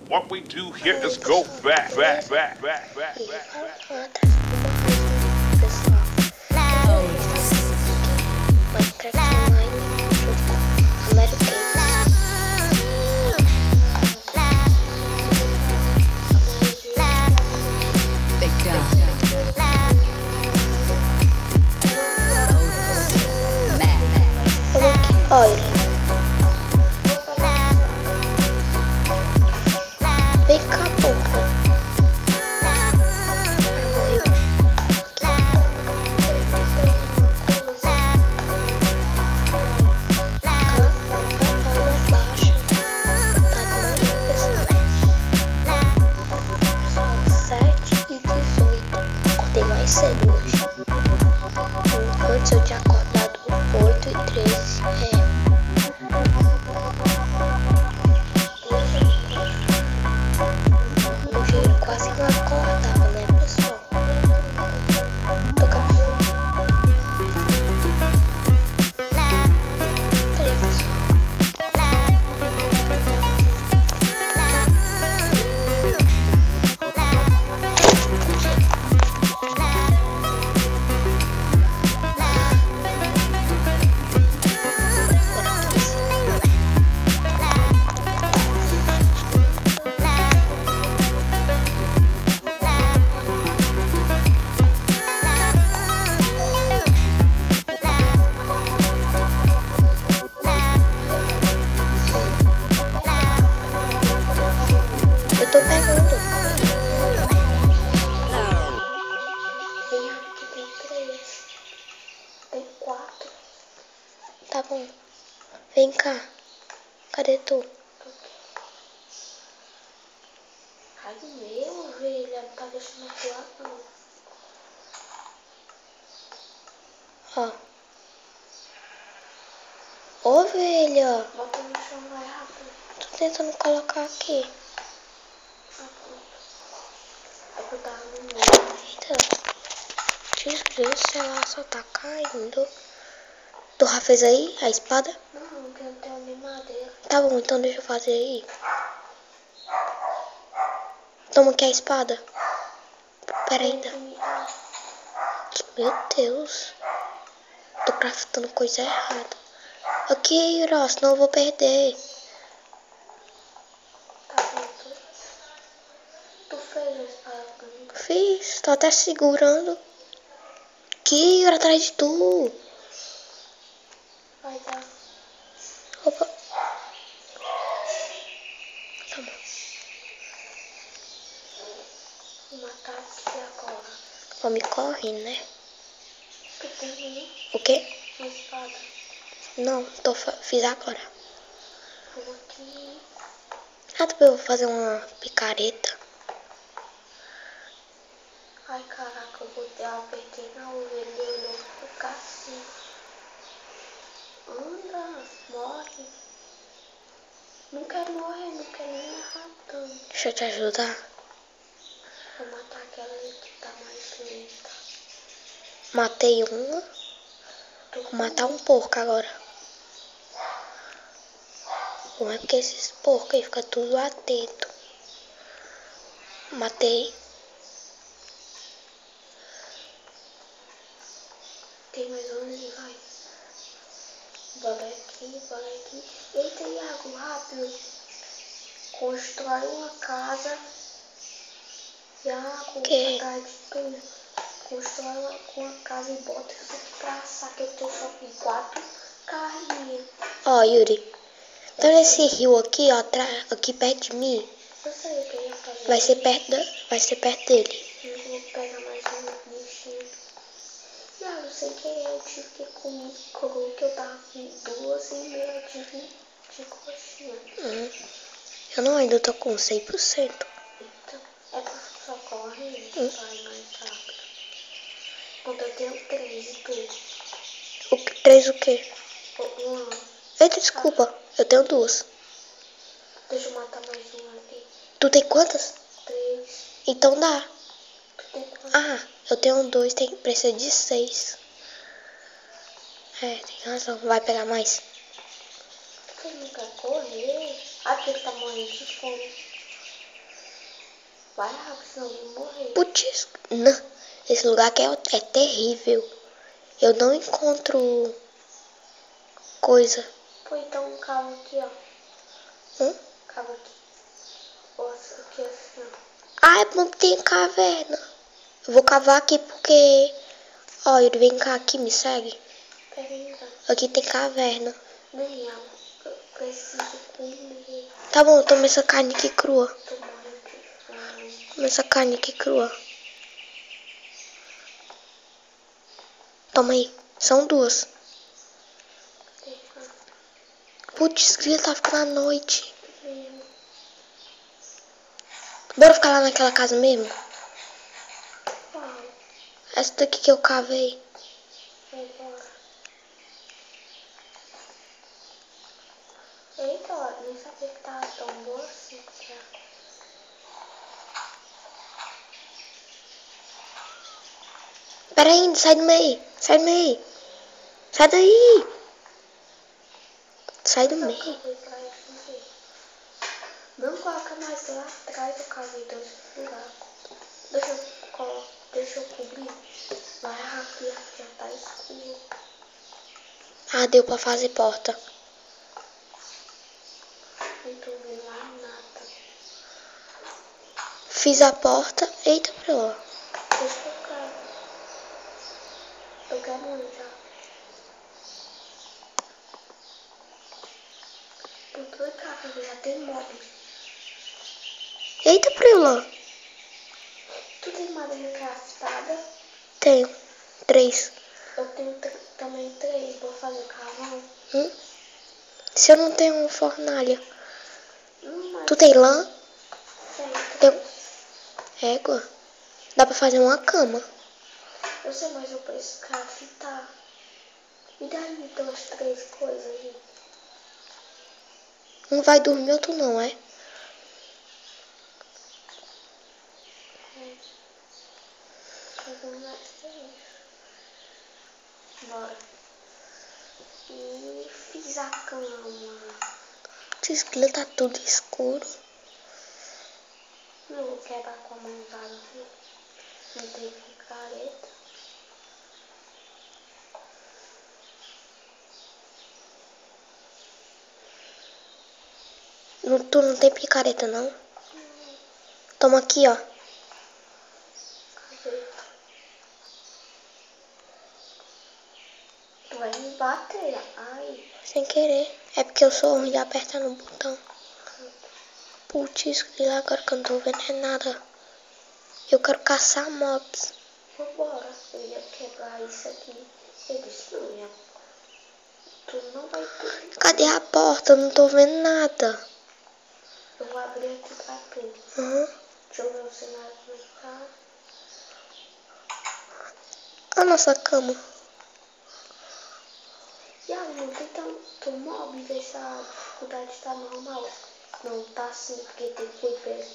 What we do here is go back. Olha, vem cá, pouco. Acordei mais cedo hoje. Antes eu tinha acordado 8h13. Hoje eu quase não acordava, né, pessoal? Tô com eu tô pegando. Tem 3. Tem 4. Tá bom. Vem cá. Cadê tu? Ai, meu, velho. Não tá deixando eu voar, não. Ó. Ô, velho. Bota no chão, vai rápido. Tô tentando colocar aqui. É que eu tava no meio. Eita. Jesus, o celular só tá caindo. Tu já fez aí a espada? Não, que eu não tenho nem madeira. Tá bom, então deixa eu fazer aí. Toma aqui a espada. Pera aí. Meu Deus. Tô craftando coisa errada. Aqui, Iro, senão eu vou perder. Tá bom, tu fez a espada comigo? Fiz, tô até segurando. Aqui, Iro, atrás de tu. Vai dar. Opa. Tá bom. Vou matar aqui agora. Vamos corre, né? Tu tem aí? O quê? Uma espada. Não, fiz agora. Vou aqui. Ah, depois eu vou fazer uma picareta. Ai, caraca, eu apertei na orelha e eu não vou ficar assim. Anda, morre. Não quero morrer, não quero nem arratando. Deixa eu te ajudar. Vou matar aquela ali que tá mais lenta. Matei uma. Vou matar um porco agora. Bom, é porque esses porcos aí ficam tudo atento. Matei. Tem mais um ali, vai. Bora aqui. Eita, Iago, rápido. Constrói uma casa. Iago, atrás de tudo. Constrói uma casa e bota isso aqui pra assar, que eu tenho só com 4 carrinhas. Ó, Yuri. Então esse rio aqui, ó, aqui perto de mim. Eu sei o que eu ia fazer. Vai ser perto dele. Eu vou pegar mais um bichinho. Não, eu sei que eu tive que comer, que eu tava com 2 e meia de coxinha. Eu não, ainda tô com 100%. Então, é pra só correr, vai mais rápido. Quando eu tenho 3 e tudo. 3 o quê? Eita, desculpa, eu tenho 2. Deixa eu matar mais um ali. Tu tem quantas? 3. Então dá. Tu tem quantas? Ah, eu tenho 2, precisa de 6. É, tem razão. Vai pegar mais? Tu não quer correr? Ah, porque ele tá morrendo de fome. Vai rápido, senão eu vou morrer. Putz, não. Esse lugar aqui é terrível. Eu não encontro coisa. Pô, então cava aqui, ó. Cava aqui. Nossa, aqui assim, ó. Ah, é bom que tem caverna. Eu vou cavar aqui porque... Ó, ele vem cá aqui, me segue. Pera aí, então. Aqui tem caverna. Nem eu preciso comer. Tá bom, toma essa carne aqui crua. Tô morrendo de fome. Toma essa carne aqui crua. Toma aí. São 2. Putz, já tá ficando à noite. Bora ficar lá naquela casa mesmo? Qual? Essa daqui que eu cavei. Bora. Eita, ó, nem sabia que tava tão boa assim. Pera aí, sai do meio. Sai do meio. Sai daí. Sai do meio. Não coloca mais lá atrás, eu cavei 2 buracos. Deixa eu cobrir. Vai rápido, já tá escuro. Ah, deu pra fazer porta. Não tô vendo lá nada. Fiz a porta. Eita, pra lá. Deixa eu cavo. Eu quero muito já. Por todo carro já tem mob. Eita, Prila. Tu tem madeira craftada? Tenho 3. Eu tenho também 3. Vou fazer carvão. Se eu não tenho fornalha. Mas Tu tem lã? tem. Égua. Dá pra fazer uma cama. Eu sei, mas eu preciso craftar. Me dá aí 2, 3 coisas aí. Um vai dormir, outro não, é? Bora. E fiz a cama. Esse tá tudo escuro. Não vou quebrar com a mãozada aqui. Não tem picareta. Tu não tem picareta, não? Toma aqui, ó. Cadê? Tu vai me bater. Ai. Sem querer. É porque eu sou ruim de apertar no botão. Putz, agora que eu não tô vendo é nada. Eu quero caçar mobs. Vambora. Eu ia quebrar isso aqui. Eu disse, não, tu não vai ter. Cadê a porta? Eu não tô vendo nada. Eu vou abrir aqui pra tu. Deixa eu ver o cenário como tá. A nossa cama. E aí, não tem tanto mob, ver se a dificuldade tá normal. Não, tá assim, porque tem creeper.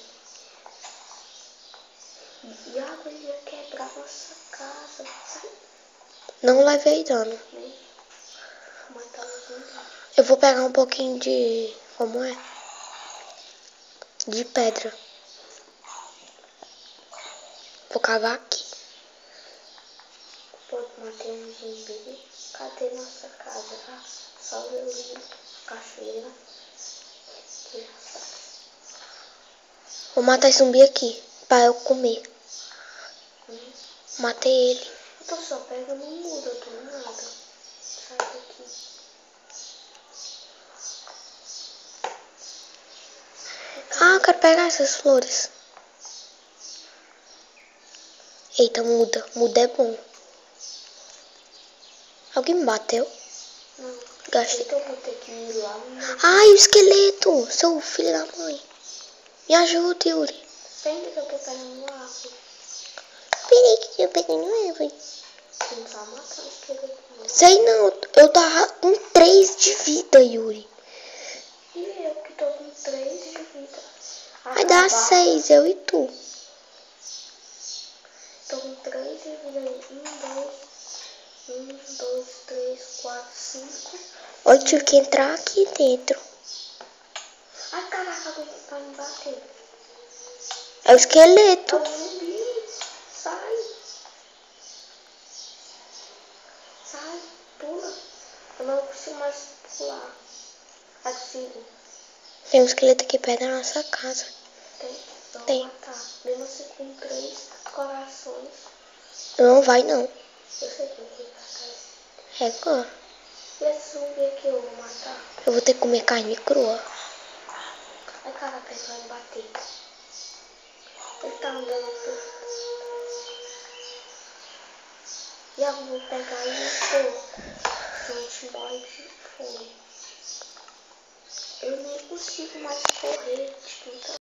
E a água ia quebrar nossa casa, sabe? Não levei dano. Mas tá usando. Eu vou pegar um pouquinho de... Como é? De pedra. Vou cavar aqui. Pode matar um zumbi. Cadê nossa casa? Ah, só eu e a cachoeira. Vou matar esse zumbi aqui. Pra eu comer. Matei ele. Eu tô só pegando um muda do nada. Sai daqui. Ah, eu quero pegar essas flores. Eita, muda. Muda é bom. Alguém me bateu? Não. Gastei. Então eu vou ter que ir lá. Ai, o esqueleto. Seu filho da mãe. Me ajuda, Yuri. Sempre que eu tô pegando uma árvore. Peraí que eu peguei uma árvore. Você não sabe matar o esqueleto, não. Sei não. Eu tava com 3 de vida, Yuri. E eu que tô com 3 de vida. Vai dar 6, eu e tu. Tô com 3 de vida. 1, 2, 3, 4, 5. Olha, eu tive que entrar aqui dentro. Ai, caraca, alguém vai me bater. É o esqueleto. É o zumbi. Sai. Sai, pula. Eu não consigo mais pular. Consigo. Tem um esqueleto aqui perto da nossa casa. Tem. Matar. Mesmo assim com 3 corações. Não vai não. Eu sei que eu vou matar. É agora. E esse zumbi aqui eu vou matar? Eu vou ter que comer carne crua. Ai, caraca, ele vai me bater. Ele tá andando por... E eu vou pegar ele um pouco. A gente morre de fome. Eu nem consigo mais correr. Tipo,